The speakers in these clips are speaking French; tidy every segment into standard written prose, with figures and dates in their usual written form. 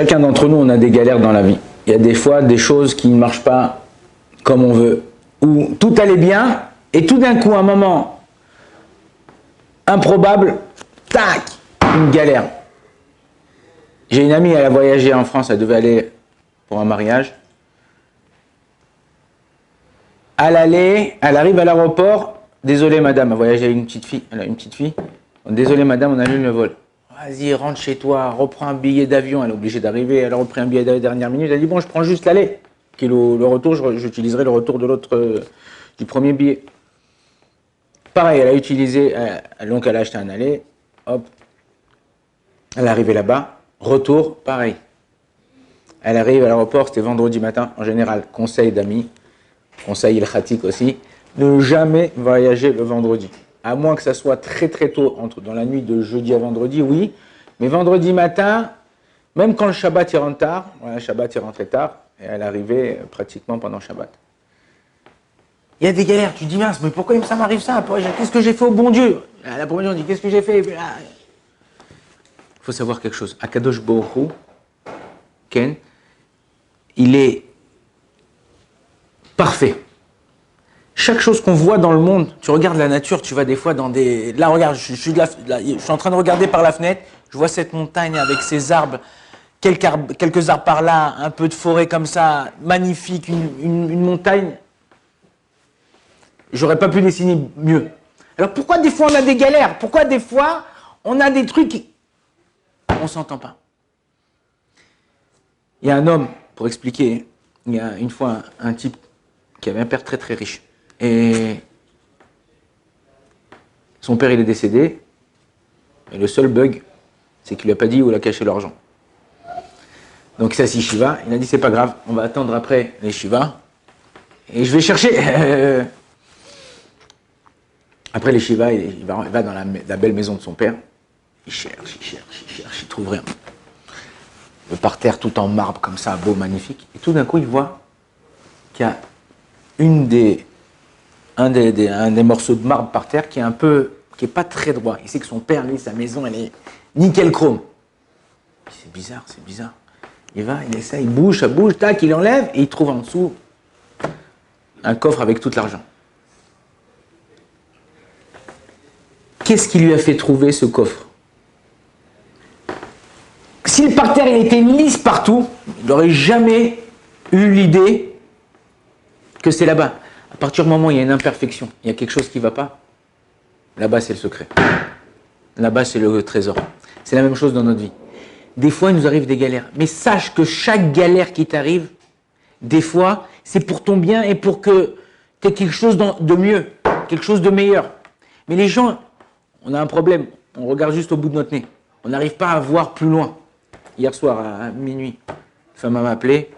Chacun d'entre nous, on a des galères dans la vie. Il y a des fois des choses qui ne marchent pas comme on veut, où tout allait bien, et tout d'un coup, un moment improbable, tac, une galère. J'ai une amie, elle a voyagé en France, elle devait aller pour un mariage. Elle arrive à l'aéroport, désolé madame, elle voyage avec une petite fille, elle a une petite fille. Désolé madame, on annule le vol. Vas-y, rentre chez toi, reprends un billet d'avion. Elle est obligée d'arriver, elle a repris un billet d'avion dernière minute. Elle a dit bon, je prends juste l'aller. Le retour, j'utiliserai le retour de l'autre, du premier billet. Pareil, elle a utilisé, donc elle a acheté un aller, hop. Elle est arrivée là-bas, retour, pareil. Elle arrive à l'aéroport, c'était vendredi matin, en général, conseil d'amis, conseil ilkhatique aussi, ne jamais voyager le vendredi. À moins que ça soit très très tôt, dans la nuit de jeudi à vendredi, oui. Mais vendredi matin, même quand le Shabbat il rentre tard, le Shabbat il rentrait tard, et elle arrivait pratiquement pendant Shabbat. Il y a des galères, tu te dis mince, mais pourquoi ça m'arrive ça? Qu'est-ce que j'ai fait au bon Dieu? La première jour, on dit qu'est-ce que j'ai fait? Il faut savoir quelque chose. Akadosh Baruch Hu, Ken, il est parfait. Chaque chose qu'on voit dans le monde, tu regardes la nature, tu vas des fois dans des... Là, regarde, je suis en train de regarder par la fenêtre, je vois cette montagne avec ses arbres, quelques arbres par là, un peu de forêt comme ça, magnifique, une montagne. J'aurais pas pu dessiner mieux. Alors pourquoi des fois on a des galères? Pourquoi des fois on a des trucs... On s'entend pas. Il y a un homme, pour expliquer, il y a une fois un type qui avait un père très très riche. Et son père il est décédé. Et le seul bug, c'est qu'il lui a pas dit où il a caché l'argent. Donc il s'est assis Shiva, il a dit c'est pas grave, on va attendre après les Shiva. Et je vais chercher. Après les Shiva, il va dans la belle maison de son père. Il cherche, il trouve rien. Le parterre tout en marbre comme ça, beau, magnifique. Et tout d'un coup, il voit qu'il y a un des morceaux de marbre par terre qui est pas très droit. Il sait que son père, lui, sa maison, elle est nickel chrome. C'est bizarre. Il va, il essaie, il bouge, ça bouge, tac, il enlève et il trouve en dessous un coffre avec tout l'argent. Qu'est-ce qui lui a fait trouver ce coffre? Si le parterre il était lisse partout, il n'aurait jamais eu l'idée que c'est là-bas. À partir du moment où il y a une imperfection, il y a quelque chose qui ne va pas, là-bas c'est le secret. Là-bas c'est le trésor. C'est la même chose dans notre vie. Des fois il nous arrive des galères, mais sache que chaque galère qui t'arrive, des fois c'est pour ton bien et pour que tu aies quelque chose de mieux, quelque chose de meilleur. Mais les gens, on a un problème, on regarde juste au bout de notre nez. On n'arrive pas à voir plus loin. Hier soir à minuit, une femme m'a appelé.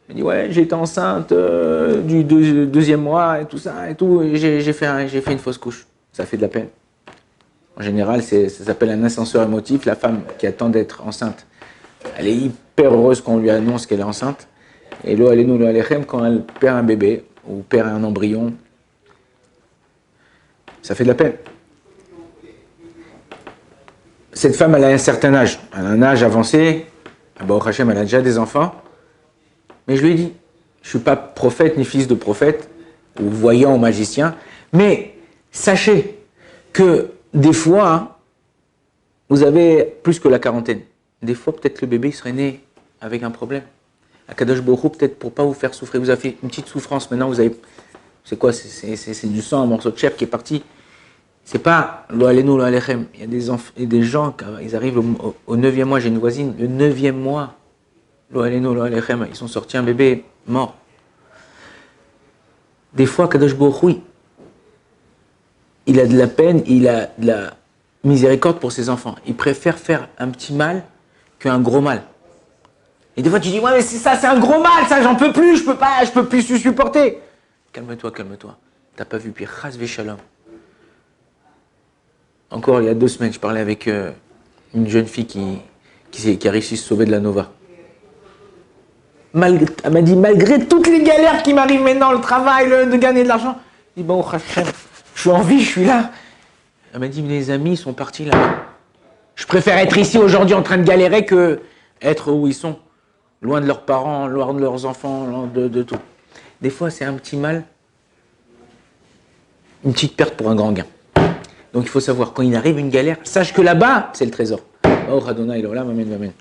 Elle dit ouais, j'étais enceinte du deuxième mois et tout ça et tout. Et j'ai fait une fausse couche. Ça fait de la peine. En général, ça s'appelle un ascenseur émotif. La femme qui attend d'être enceinte, elle est hyper heureuse quand on lui annonce qu'elle est enceinte. Et lo alenu lo alechem, quand elle perd un bébé ou perd un embryon, ça fait de la peine. Cette femme, elle a un certain âge. Elle a un âge avancé. Baruch Hashem, elle a déjà des enfants. Mais je lui ai dit, je ne suis pas prophète ni fils de prophète, ou voyant ou magicien, mais sachez que des fois, vous avez plus que la quarantaine. Des fois, peut-être le bébé serait né avec un problème. Akadosh Baruch Hu, peut-être pour ne pas vous faire souffrir. Vous avez fait une petite souffrance. Maintenant, vous avez... C'est quoi? C'est du sang, un morceau de chair qui est parti. C'est pas lo alenu lo alechem. Il y a des gens, ils arrivent au 9e mois. J'ai une voisine, le 9e mois, lo alenu lo alechem, ils sont sortis un bébé mort. Des fois, Kadosh Baruch Hu, il a de la peine, il a de la miséricorde pour ses enfants. Il préfère faire un petit mal qu'un gros mal. Et des fois, tu dis ouais, mais c'est ça, c'est un gros mal, ça, j'en peux plus, je peux plus supporter. Calme-toi. T'as pas vu pire. Chas v'shalom. Encore il y a 2 semaines, je parlais avec une jeune fille qui a réussi à se sauver de la Nova. Elle m'a dit, malgré toutes les galères qui m'arrivent maintenant, le travail, de gagner de l'argent, je dis, bon, je suis en vie, je suis là. Elle m'a dit, mes amis sont partis là. Je préfère être ici aujourd'hui en train de galérer que être où ils sont, loin de leurs parents, loin de leurs enfants, loin de tout. Des fois, c'est un petit mal, une petite perte pour un grand gain. Donc il faut savoir, quand il arrive une galère, sache que là-bas, c'est le trésor. Oh, Radona, il est là, m'amène.